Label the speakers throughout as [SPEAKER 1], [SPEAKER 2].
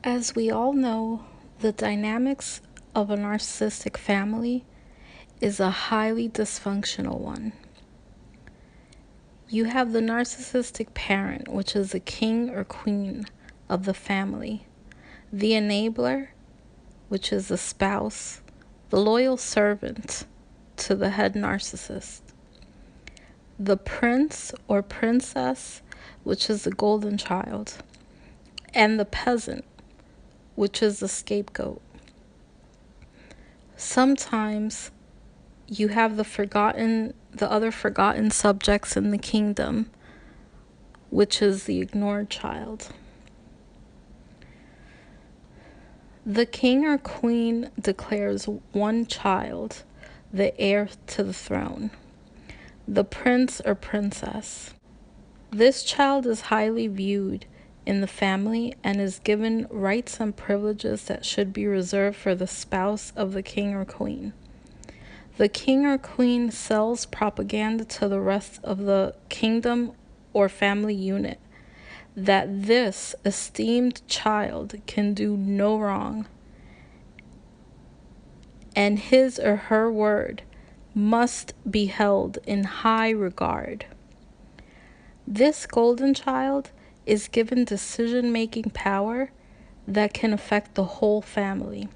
[SPEAKER 1] As we all know, the dynamics of a narcissistic family is a highly dysfunctional one. You have the narcissistic parent, which is the king or queen of the family, the enabler, which is the spouse, the loyal servant to the head narcissist, the prince or princess, which is the golden child, and the peasant, which is the scapegoat. Sometimes you have the other forgotten subjects in the kingdom, which is the ignored child. The king or queen declares one child the heir to the throne, the prince or princess. This child is highly viewed in the family and is given rights and privileges that should be reserved for the spouse of the king or queen. The king or queen sells propaganda to the rest of the kingdom or family unit that this esteemed child can do no wrong, and his or her word must be held in high regard. This golden child is given decision-making power that can affect the whole family.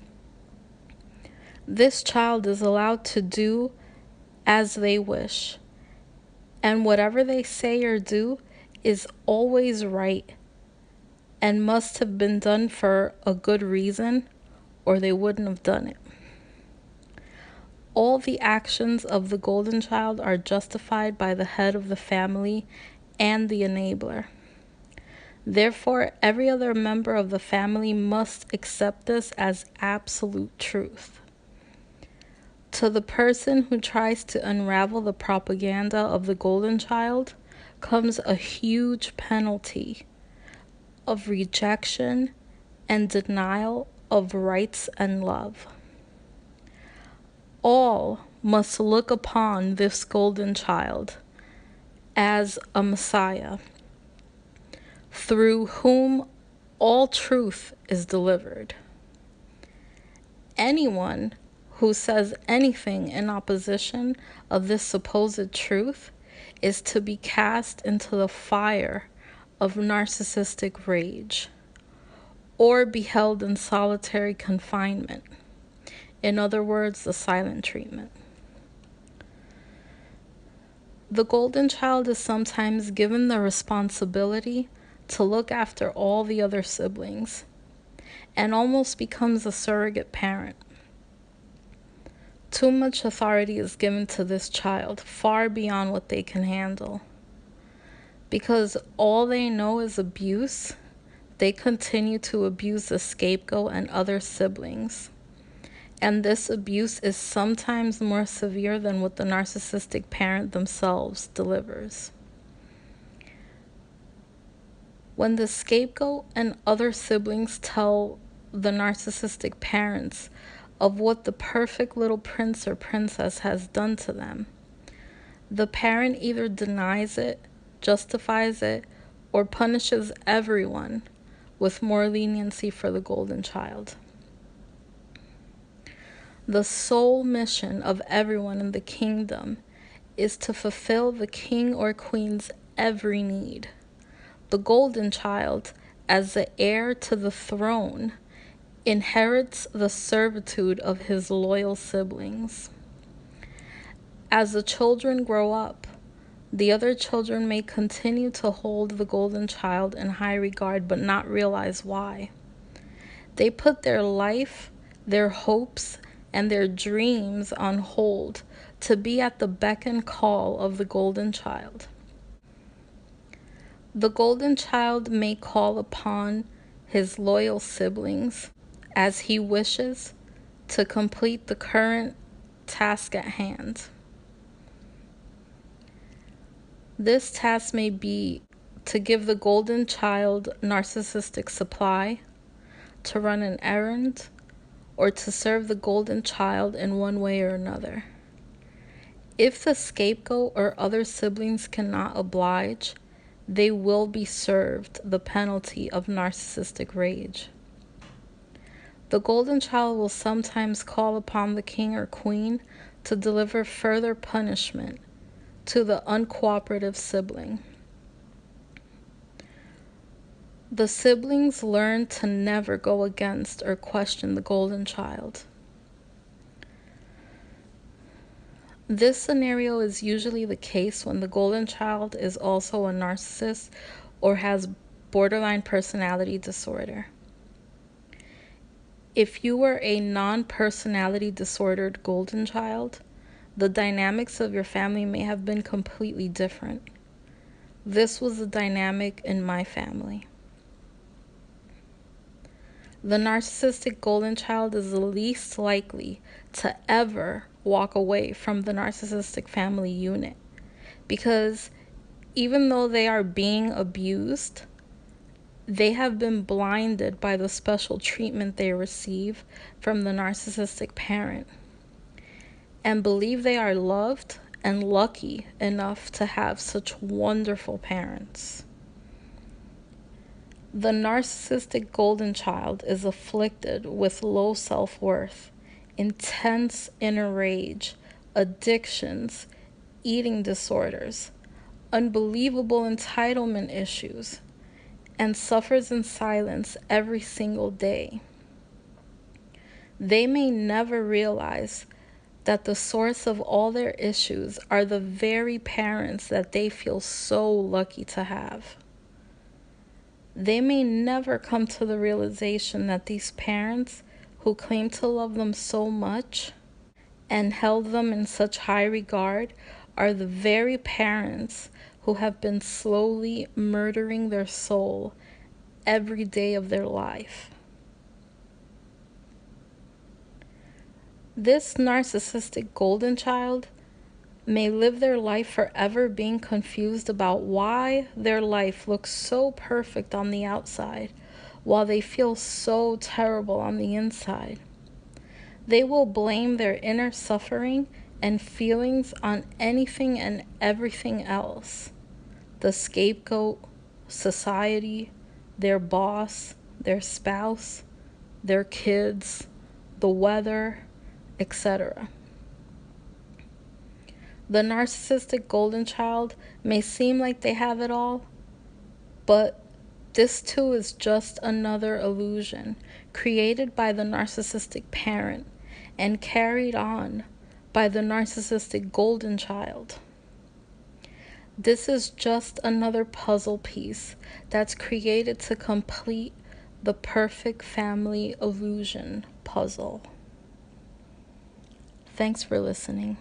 [SPEAKER 1] This child is allowed to do as they wish, and whatever they say or do is always right and must have been done for a good reason, or they wouldn't have done it. All the actions of the golden child are justified by the head of the family and the enabler. Therefore, every other member of the family must accept this as absolute truth. To the person who tries to unravel the propaganda of the golden child comes a huge penalty of rejection and denial of rights and love. All must look upon this golden child as a Messiah, through whom all truth is delivered. Anyone who says anything in opposition of this supposed truth is to be cast into the fire of narcissistic rage, or be held in solitary confinement. In other words, the silent treatment. The golden child is sometimes given the responsibility to look after all the other siblings and almost becomes a surrogate parent. Too much authority is given to this child, far beyond what they can handle. Because all they know is abuse, they continue to abuse the scapegoat and other siblings. And this abuse is sometimes more severe than what the narcissistic parent themselves delivers. When the scapegoat and other siblings tell the narcissistic parents of what the perfect little prince or princess has done to them, the parent either denies it, justifies it, or punishes everyone with more leniency for the golden child. The sole mission of everyone in the kingdom is to fulfill the king or queen's every need. The golden child, as the heir to the throne, inherits the servitude of his loyal siblings. As the children grow up, the other children may continue to hold the golden child in high regard but not realize why. They put their life, their hopes, and their dreams on hold to be at the beck and call of the golden child. The golden child may call upon his loyal siblings as he wishes to complete the current task at hand. This task may be to give the golden child narcissistic supply, to run an errand, or to serve the golden child in one way or another. If the scapegoat or other siblings cannot oblige, they will be served the penalty of narcissistic rage. The golden child will sometimes call upon the king or queen to deliver further punishment to the uncooperative sibling. The siblings learn to never go against or question the golden child. This scenario is usually the case when the golden child is also a narcissist or has borderline personality disorder. If you were a non-personality disordered golden child, the dynamics of your family may have been completely different. This was the dynamic in my family. The narcissistic golden child is the least likely to ever walk away from the narcissistic family unit because even though they are being abused, they have been blinded by the special treatment they receive from the narcissistic parent and believe they are loved and lucky enough to have such wonderful parents. The narcissistic golden child is afflicted with low self-worth, intense inner rage, addictions, eating disorders, unbelievable entitlement issues, and suffers in silence every single day. They may never realize that the source of all their issues are the very parents that they feel so lucky to have. They may never come to the realization that these parents who claim to love them so much and held them in such high regard are the very parents who have been slowly murdering their soul every day of their life. This narcissistic golden child may live their life forever being confused about why their life looks so perfect on the outside while they feel so terrible on the inside. They will blame their inner suffering and feelings on anything and everything else. The scapegoat, society, their boss, their spouse, their kids, the weather, etc. The narcissistic golden child may seem like they have it all, but this too is just another illusion created by the narcissistic parent and carried on by the narcissistic golden child. This is just another puzzle piece that's created to complete the perfect family illusion puzzle. Thanks for listening.